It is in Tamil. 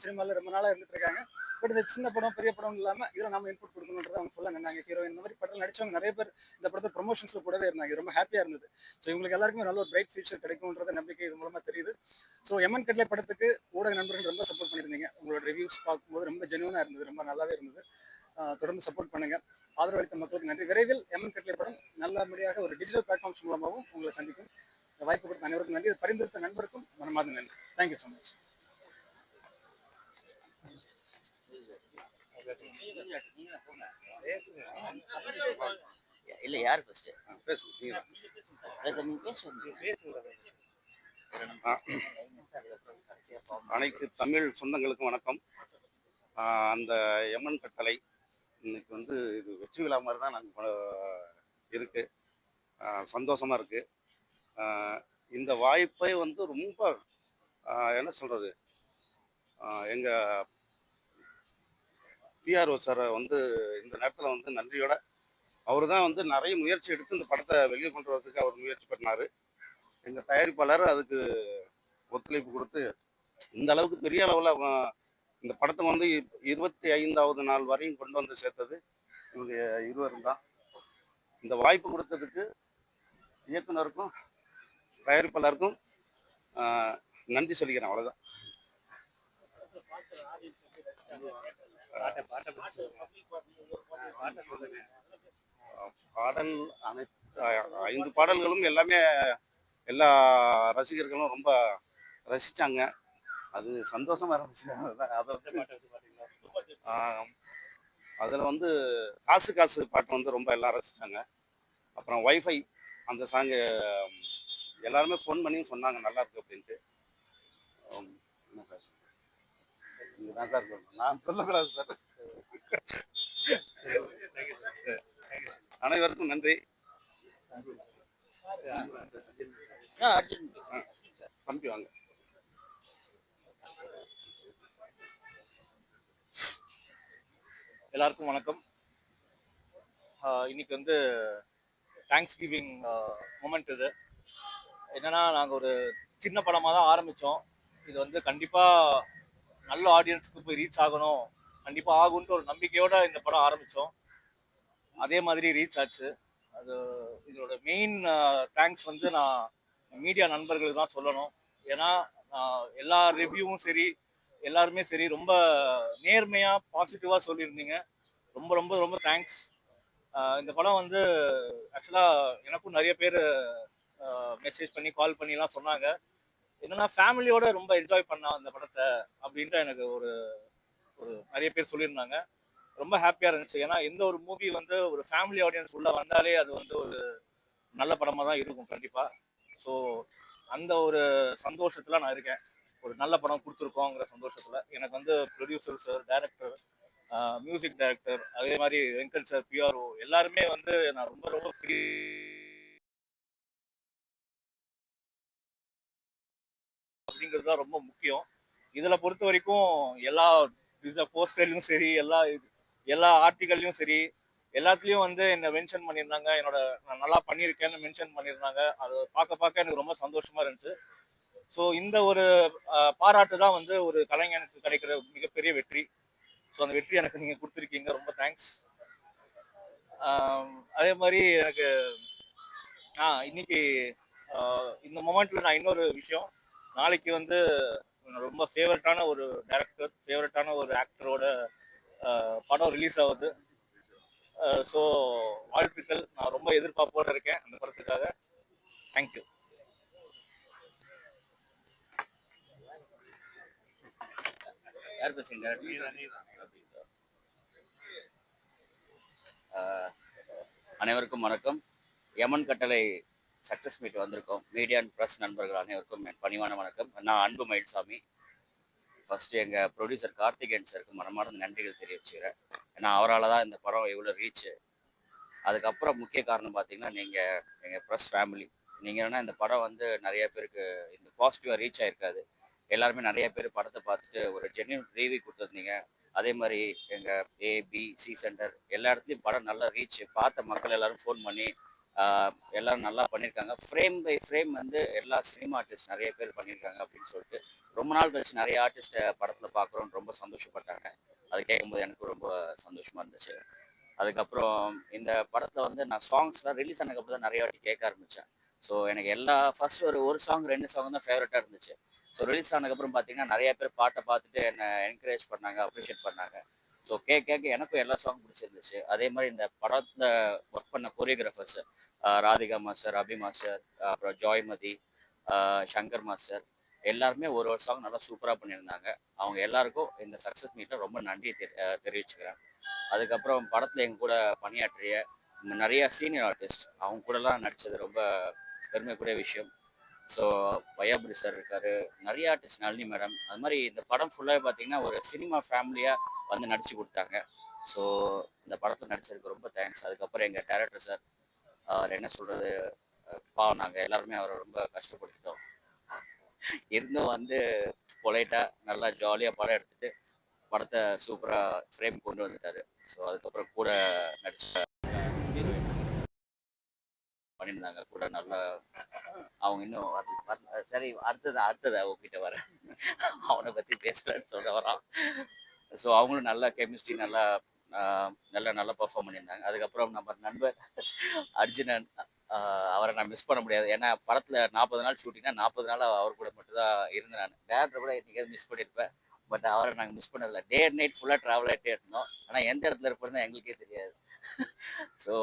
தமிழ் சினிமாவில் ரொம்ப நாளாக இருந்துட்டு இருக்காங்க. பட் இந்த சின்ன படம் பெரிய படம் இல்லாமல் இதில் நம்ம இன்புட் கொடுக்கணுன்றது அவங்க ஃபுல்லாக நின்னாங்க. ஹீரோயின் இந்த மாதிரி படத்தில் நடிச்சவங்க நிறைய பேர் இந்த படத்தை ப்ரொமோஷன்ஸில் கூடவே இருந்தாங்க. இது ரொம்ப ஹாப்பியாக இருந்தது. ஸோ இவங்களுக்கு எல்லாருக்குமே நல்ல ஒரு பிரைட் ஃபியூச்சர் கிடைக்கும்ன்றது நம்பிக்கை இது மூலமாக தெரியுது. ஸோ எம்என் கட்லை படத்துக்கு ஊடக நண்பர்கள் ரொம்ப சப்போர்ட் பண்ணியிருந்தீங்க. உங்களோட ரிவ்யூஸ் பார்க்கும்போது ரொம்ப ஜெனுவனாக இருந்தது, ரொம்ப நல்லாவே இருந்தது. தொடர்ந்து சப்போர்ட் பண்ணுங்க. ஆதரவு அளித்த மக்களுக்கு நன்றி. விரைவில் எம்என் கட்லை படம் நல்லபடியாக ஒரு டிஜிட்டல் பிளாட்ஃபார்ம்ஸ் மூலமாகவும் உங்களை சந்திக்கும். வாய்ப்பு கொடுத்த அனைவருக்கும் நன்றி. பரிந்துரைத்த நண்பருக்கும் மனமார்ந்த நன்றி. Thank you so much. இல்ல யார் ஃபர்ஸ்ட் அனைத்து தமிழ் சொந்தங்களுக்கும் வணக்கம். அந்த எம்என் கட்டளை இன்னைக்கு வந்து இது வெற்றி விழா மாதிரி தான் நாங்கள் இருக்கு. சந்தோஷமா இருக்கு. இந்த வாய்ப்பை வந்து ரொம்ப என்ன சொல்றது, எங்கள் பிஆர்ஓ சாரை வந்து இந்த நேரத்தில் வந்து நன்றியோட, அவர் தான் வந்து நிறைய முயற்சி எடுத்து இந்த படத்தை வெளியே கொண்டு வரதுக்கு அவர் முயற்சி பண்ணார். எங்கள் தயாரிப்பாளர் அதுக்கு ஒத்துழைப்பு கொடுத்து இந்த அளவுக்கு பெரிய அளவில் இந்த படத்தை வந்து 25வது நாள் வரையும் கொண்டு வந்து சேர்த்தது இவங்க இருவரும் தான். இந்த வாய்ப்பு கொடுத்ததுக்கு இயக்குனருக்கும் தயாரிப்பாளருக்கும் நன்றி சொல்லிக்கிறேன். அவ்வளோதான். பாடல் அனைத்து 5 பாடல்களும் எல்லாமே எல்லா ரசிகர்களும் ரொம்ப ரசித்தாங்க. அது சந்தோஷமாக இருந்துச்சு. அதில் வந்து காசு காசு பாட்டு வந்து ரொம்ப எல்லாம் ரசித்தாங்க. அப்புறம் வைஃபை அந்த சாங்கு எல்லாருமே ஃபோன் பண்ணி சொன்னாங்க நல்லா இருக்கு அப்படின்ட்டு. என்ன சார் நீங்கள் தான் சார் சொல்லணும், நான் சொல்லக்கூடாது சார். அனைவருக்கும் நன்றி. தம்பி வாங்க. எல்லாருக்கும் வணக்கம். இன்னைக்கு வந்து தேங்க்ஸ் கிவிங் மூமெண்ட். இது என்னன்னா, நாங்கள் ஒரு சின்ன படமாக தான் ஆரம்பித்தோம். இது வந்து கண்டிப்பாக நல்ல ஆடியன்ஸுக்கு போய் ரீச் ஆகணும், கண்டிப்பாக ஆகுன்ட்டு ஒரு நம்பிக்கையோடு இந்த படம் ஆரம்பித்தோம். அதே மாதிரி ரீச் ஆச்சு. அது இதோட மெயின் தேங்க்ஸ் வந்து நான் மீடியா நண்பர்களுக்கு தான் சொல்லணும். ஏன்னா எல்லா ரிவ்யூவும் சரி, எல்லாருமே சரி ரொம்ப நேர்மையாக பாசிட்டிவாக சொல்லியிருந்தீங்க. ரொம்ப ரொம்ப ரொம்ப தேங்க்ஸ். இந்த படம் வந்து ஆக்சுவலாக எனக்கும் நிறைய பேர் மெசேஜ் பண்ணி கால் பண்ணிலாம் சொன்னாங்க, என்னன்னா ஃபேமிலியோட ரொம்ப என்ஜாய் பண்ணா அந்த படத்தை அப்படின்ட்டு எனக்கு ஒரு நிறைய பேர் சொல்லியிருந்தாங்க. ரொம்ப ஹாப்பியாக இருந்துச்சு. ஏன்னா எந்த ஒரு மூவி வந்து ஒரு ஃபேமிலி ஆடியன்ஸ் உள்ள வந்தாலே அது வந்து ஒரு நல்ல படமாக தான் இருக்கும் கண்டிப்பாக. ஸோ அந்த ஒரு சந்தோஷத்தில் நான் இருக்கேன். ஒரு நல்ல படம் கொடுத்துருக்கோங்கிற சந்தோஷத்தில் எனக்கு வந்து producer sir, director, music director, அதே மாதிரி வெங்கட் சார், பிஆர்ஓ எல்லாருமே வந்து நான் ரொம்ப ரொம்ப அப்படிங்கிறது தான் ரொம்ப முக்கியம். இதில் பொறுத்த வரைக்கும் எல்லா போஸ்டர்லையும் சரி, எல்லா ஆர்டிகல்லையும் சரி, எல்லாத்துலேயும் வந்து என்னை மென்ஷன் பண்ணியிருந்தாங்க. நான் நல்லா பண்ணியிருக்கேன்னு மென்ஷன் பண்ணியிருந்தாங்க. அதை பார்க்க எனக்கு ரொம்ப சந்தோஷமாக இருந்துச்சு. ஸோ இந்த ஒரு பாராட்டு தான் வந்து ஒரு கலைஞனுக்கு கிடைக்கிற மிகப்பெரிய வெற்றி. ஸோ அந்த வெற்றி எனக்கு நீங்கள் கொடுத்துருக்கீங்க, ரொம்ப தேங்க்ஸ். அதே மாதிரி எனக்கு இன்னைக்கு இந்த மொமெண்ட்டில் நான் இன்னொரு விஷயம், நாளைக்கு வந்து ரொம்ப ஃபேவரட்டான ஒரு டைரக்டர், ஃபேவரட்டான ஒரு ஆக்டரோட படம் ரிலீஸ் ஆகுது. ஸோ வாழ்த்துக்கள். நான் ரொம்ப எதிர்பார்ப்போடு இருக்கேன் அந்த படத்துக்காக. தேங்க்யூ. யார் பேசுறீங்க? அனைவருக்கும் வணக்கம். எம்என் கட்டளை சக்ஸஸ் மீட் வந்திருக்கோம். மீடியா அண்ட் ப்ரெஸ் நண்பர்கள் அனைவருக்கும் என் பணிவான வணக்கம். நான் அன்பு மயில்சாமி. ஃபஸ்ட்டு எங்கள் ப்ரொடியூசர் கார்த்திகேயன் சாருக்கு மனமார்ந்த நன்றிகள் தெரிவிச்சுக்கிறேன். ஏன்னா அவரால் தான் இந்த படம் இவ்வளோ ரீச்சு. அதுக்கப்புறம் முக்கிய காரணம் பார்த்தீங்கன்னா நீங்கள் எங்கள் ப்ரெஸ் ஃபேமிலி. நீங்கள் என்னென்னா இந்த படம் வந்து நிறைய பேருக்கு இந்த பாசிட்டிவாக ரீச் ஆகிருக்காது. எல்லாருமே நிறைய பேர் படத்தை பார்த்துட்டு ஒரு ஜென்யூன் ரிவ்யூ கொடுத்துருந்தீங்க. அதே மாதிரி எங்கள் ஏபிசி சென்டர் எல்லா இடத்துலையும் படம் நல்லா ரீச். பார்த்த மக்கள் எல்லோரும் ஃபோன் பண்ணி எல்லோரும் நல்லா பண்ணியிருக்காங்க. ஃப்ரேம் பை ஃப்ரேம் வந்து எல்லா சினிமா ஆர்டிஸ்ட் நிறைய பேர் பண்ணியிருக்காங்க அப்படின்னு சொல்லிட்டு ரொம்ப நாள் கழிச்சு நிறைய ஆர்டிஸ்ட்டை படத்தில் பார்க்குறோன்னு ரொம்ப சந்தோஷப்பட்டாங்க. அது கேட்கும்போது எனக்கு ரொம்ப சந்தோஷமா இருந்துச்சு. அதுக்கப்புறம் இந்த படத்தில் வந்து நான் சாங்ஸ்லாம் ரிலீஸ் ஆனதுக்கப்புறம் தான் நிறைய வாட்டி கேட்க ஆரம்பித்தேன். ஸோ எனக்கு ஃபர்ஸ்ட் ஒரு சாங் 2 சாங் தான் ஃபேவரட்டாக இருந்துச்சு. ஸோ ரிலீஸ் ஆனதுக்கப்புறம் பார்த்தீங்கன்னா நிறைய பேர் பாட்டை பார்த்துட்டு என்னை என்கரேஜ் பண்ணாங்க, அப்ரிஷியேட் பண்ணாங்க. ஸோ கேட்க எனக்கும் எல்லா சாங் பிடிச்சிருந்துச்சு. அதே மாதிரி இந்த படத்தில் ஒர்க் பண்ண கொரியோகிராஃபர்ஸ் ராதிகா மாஸ்டர், அபி மாஸ்டர், அப்புறம் ஜாய்மதி, சங்கர் மாஸ்டர் எல்லாருமே ஒரு ஒரு சாங் நல்லா சூப்பராக பண்ணியிருந்தாங்க. அவங்க எல்லாருக்கும் இந்த சக்ஸஸ் மீட்டில் ரொம்ப நன்றி தெரிவிச்சுக்கிறேன். அதுக்கப்புறம் படத்தில் எங்க கூட பணியாற்றிய நிறைய சீனியர் ஆர்டிஸ்ட் அவங்க கூடலாம் நடித்தது ரொம்ப பெருமைக்குரிய விஷயம். ஸோ வையாபுரி சார் இருக்காரு, நிறைய ஆர்டிஸ்ட், நளினி மேடம், அது மாதிரி இந்த படம் ஃபுல்லாகவே பார்த்தீங்கன்னா ஒரு சினிமா ஃபேமிலியாக வந்து நடிச்சு கொடுத்தாங்க. ஸோ இந்த படத்தில் நடிச்சதுக்கு ரொம்ப தேங்க்ஸ். அதுக்கப்புறம் எங்கள் டைரக்டர் சார், அவர் என்ன சொல்கிறது, பாவம் நாங்கள் எல்லாருமே அவரை ரொம்ப கஷ்டப்படுத்திட்டோம். இருந்தும் வந்து பொலைட்டாக நல்லா ஜாலியாக படம் எடுத்துட்டு படத்தை சூப்பராக ஃப்ரேம் கொண்டு வந்துட்டாரு. ஸோ அதுக்கப்புறம் கூட நடிச்ச பண்ணியிருந்தாங்க கூட நல்லா. அவங்க இன்னும் சரி, அடுத்தது அவங்ககிட்ட வரேன். அவனை பற்றி பேசலன்னு சொல்ல வரான். ஸோ அவங்களும் நல்லா கெமிஸ்ட்ரி நல்லா நல்லா பெர்ஃபார்ம் பண்ணியிருந்தாங்க. அதுக்கப்புறம் நம்ம நண்பர் அர்ஜுனன், அவரை நான் மிஸ் பண்ண முடியாது. ஏன்னா படத்தில் 40 நாள் ஷூட்டிங்னா 40 நாள் அவர் கூட மட்டும் தான் இருந்தேன். நான் டேரக்டர் கூட என்னைக்காவது மிஸ் பண்ணியிருப்பேன். பட் அவரை நாங்கள் மிஸ் பண்ணதில்லை. டே அண்ட் நைட் ஃபுல்லாக ட்ராவல் ஆகிட்டே இருந்தோம். ஆனால் எந்த இடத்துல இருப்போம்னு எங்களுக்கே தெரியாது. ஸோ